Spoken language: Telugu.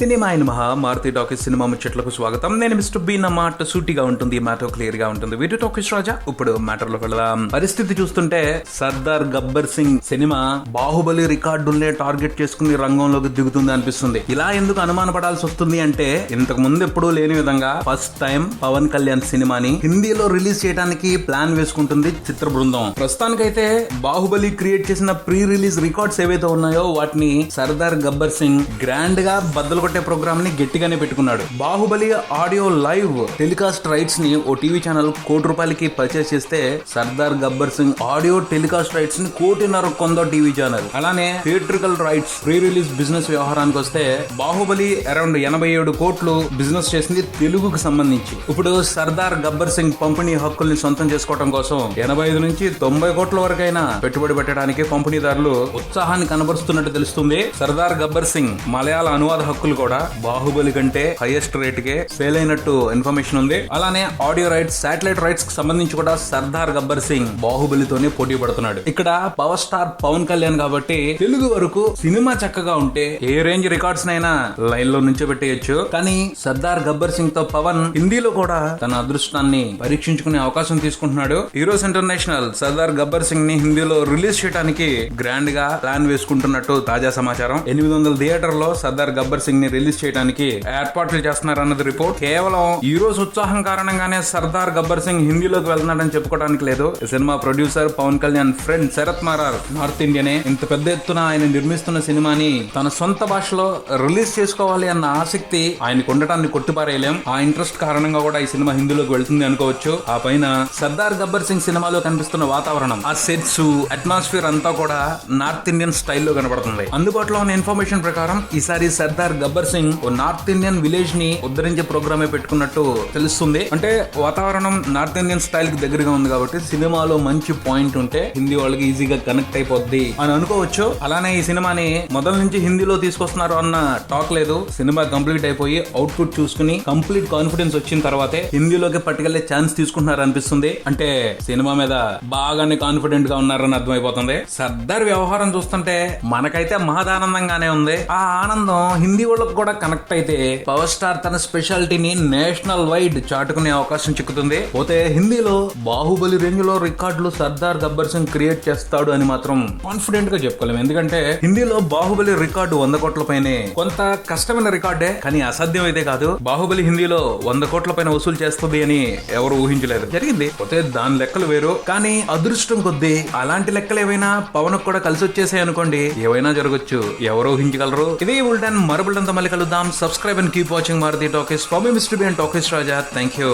సినిమా అయిన మహా మారుతి టాకీస్ సినిమా ముచ్చట్లకు స్వాగతం. నేను మిస్టర్ బి. నా మాట సూటిగా ఉంటుంది, మ్యాటర్ క్లియర్ గా ఉంటుంది. వీడియో టాకీస్ రాజా. ఇప్పుడు మ్యాటర్ లోకి వెళదాం. పరిస్థితి చూస్తుంటే సర్దార్ గబ్బర్ సింగ్ సినిమా బాహుబలి రికార్డుల్నే టార్గెట్ చేసుకుని రంగంలోకి దిగుతుంది అనిపిస్తుంది. ఇలా ఎందుకు అనుమాన పడాల్సి వస్తుంది అంటే, ఇంతకు ముందు ఎప్పుడూ లేని విధంగా ఫస్ట్ టైం పవన్ కళ్యాణ్ సినిమాని హిందీలో రిలీజ్ చేయడానికి ప్లాన్ వేసుకుంటుంది చిత్ర బృందం. ప్రస్తుతానికైతే బాహుబలి క్రియేట్ చేసిన ప్రీ రిలీజ్ రికార్డ్స్ ఏవైతే ఉన్నాయో వాటిని సర్దార్ గబ్బర్ సింగ్ గ్రాండ్ గా బద్దలు కొట్టే ప్రోగ్రామ్ ని గట్టిగానే పెట్టుకున్నాడు. Baahubali audio live telecast rights ని ఓ టీవీ ఛానల్ ₹1,00,00,000 పర్చేస్ చేస్తే, Sardaar Gabbar Singh audio telecast rights ని ₹1,50,00,000 కొందో టీవీ ఛానల్. అలానే theatrical rights pre release business వ్యవహారానికి వస్తే, బాహుబలి అరౌండ్ 87 కోట్లు బిజినెస్ చేసింది తెలుగుకు సంబంధించి. ఇప్పుడు సర్దార్ గబ్బర్ సింగ్ పంపిణీ హక్కుల్ని సొంతం చేసుకోవడం కోసం 85 నుంచి 90 కోట్ల వరకైనా పెట్టుబడి పెట్టడానికి పంపిణీదారులు ఉత్సాహాన్ని కనబరుస్తున్నట్టు తెలుస్తుంది. సర్దార్ గబ్బర్ సింగ్ మలయాళ అనువాద హక్కులు కూడా బాహుబలి కంటే హైయెస్ట్ రేట్ కే సేల్ అయినట్టు ఇన్ఫర్మేషన్ ఉంది. అలానే ఆడియో రైట్స్, శాటిలైట్ రైట్స్ కి సంబంధించి కూడా సర్దార్ గబ్బర్ సింగ్ బాహుబలితోనే పోటీ పడుతున్నాడు. ఇక్కడ పవర్ స్టార్ పవన్ కళ్యాణ్ కాబట్టి తెలుగు వరకు సినిమా చక్కగా ఉంటే ఏ రేంజ్ రికార్డ్స్ నైనా లైన్ లో నుంచో పెట్టేయచ్చు. కానీ సర్దార్ గబ్బర్ సింగ్ తో పవన్ హిందీలో కూడా తన అదృష్టాన్ని పరీక్షించుకునే అవకాశం తీసుకుంటున్నాడు. హీరోస్ ఇంటర్నేషనల్ సర్దార్ గబ్బర్ సింగ్ ని హిందీలో రిలీజ్ చేయడానికి గ్రాండ్ గా ప్లాన్ వేసుకుంటున్నట్టు తాజా సమాచారం. 800 థియేటర్ లో సర్దార్ గబ్బర్ సింగ్ ని రిలీజ్ చేయడానికి ఏర్పాట్లు చేస్తున్నారన్నది రిపోర్ట్. కేవలం ఈ రోజు ఉత్సాహం కారణంగానే సర్దార్ గబ్బర్ సింగ్ హిందీలోకి వెళ్తున్నాడని చెప్పుకోవడానికి లేదు. Cinema producer Pawan Kalyan friend Sharrath Marar north ఇండియనే. ఇంత పెద్ద ఎత్తున ఆయన నిర్మిస్తున్న సినిమాని తన సొంత భాషలో రిలీజ్ చేసుకోవాలి అన్న ఆసక్తి ఆయనకు ఉండటాన్ని కొట్టిపారేయలేం. ఆ ఇంట్రెస్ట్ కారణంగా కూడా ఈ సినిమా హిందీలోకి వెళ్తుంది అనుకోవచ్చు. ఆ పైన సర్దార్ గబ్బర్ సింగ్ సినిమాలో కనిపిస్తున్న వాతావరణం, ఆ సెట్స్, అట్మాస్ఫియర్ అంతా కూడా నార్త్ ఇండియన్ స్టైల్లో కనబడుతుంది. అందుబాటులో ఉన్న ఇన్ఫర్మేషన్ ప్రకారం ఈసారి సర్దార్ గబ్బర్ సింగ్ ఓ నార్త్ ఇండియన్ విలేజ్ ని ఉద్ధరించే ప్రోగ్రామే పెట్టుకున్నట్టు తెలుస్తుంది. అంటే వాతావరణం నార్త్ ఇండియన్ స్టైల్ కి దగ్గరగా ఉంది కాబట్టి సినిమాలో మంచి పాయింట్ ఉంటే హిందీ వాళ్ళకి ఈజీగా కనెక్ట్ అయిపోద్ది అని అనుకోవచ్చు. అలానే ఈ సినిమాని మొదల నుంచి హిందీలో తీసుకొస్తున్నారు అన్న టాక్ లేదు. సినిమా కంప్లీట్ అయిపోయి అవుట్పుట్ చూసుకుని కంప్లీట్ కాన్ఫిడెన్స్ వచ్చిన తర్వాతే హిందీలోకి పట్టుకెళ్లే ఛాన్స్ తీసుకుంటున్నారు అనిపిస్తుంది. అంటే సినిమా మీద బాగానే కాన్ఫిడెంట్ గా ఉన్నారని అర్థమైపోతుంది. సర్దార్ వ్యవహారం చూస్తుంటే మనకైతే మహదానందంగానే ఉంది. ఆ ఆనందం హిందీ వాళ్ళకు కూడా కనెక్ట్ అయితే పవర్ స్టార్ తన స్పెషాలిటీని నేషనల్ వైడ్ చాటుకునే అవకాశం చిక్కుతుంది. పోతే హిందీలో బాహుబలి రేంజ్ లో రికార్డులు సర్దార్ గబ్బర్ సింగ్ క్రియేట్ చేస్తాడు అని మాత్రం కాన్ఫిడెంట్ గా చెప్పుకోలేము. ఎందుకంటే హిందీలో బాహుబలి రికార్డు 100 కోట్ల పైనే. కొంత కష్టమైన రికార్డే, కానీ అసాధ్యం అయితే కాదు. బాహుబలి హిందీలో 100 కోట్ల పైన వసూలు చేస్తుంది అని ఎవరు ఊహించలేదు. జరిగింది. పోతే దాని లెక్కలు వేరు. కానీ అదృష్టం కొద్దీ అలాంటి లెక్కలు ఏవైనా పవన్ కూడా కలిసి వచ్చేసాయి అనుకోండి, ఏవైనా జరగచ్చు. ఎవరు ఊహించగలరు? ఇదే బుల్టన్ మరో బుల్టన్ తో మళ్ళీ కలుద్దాం. Subscribe and keep watching Maruti talkies. From mister B and talkies Raja. Thank you.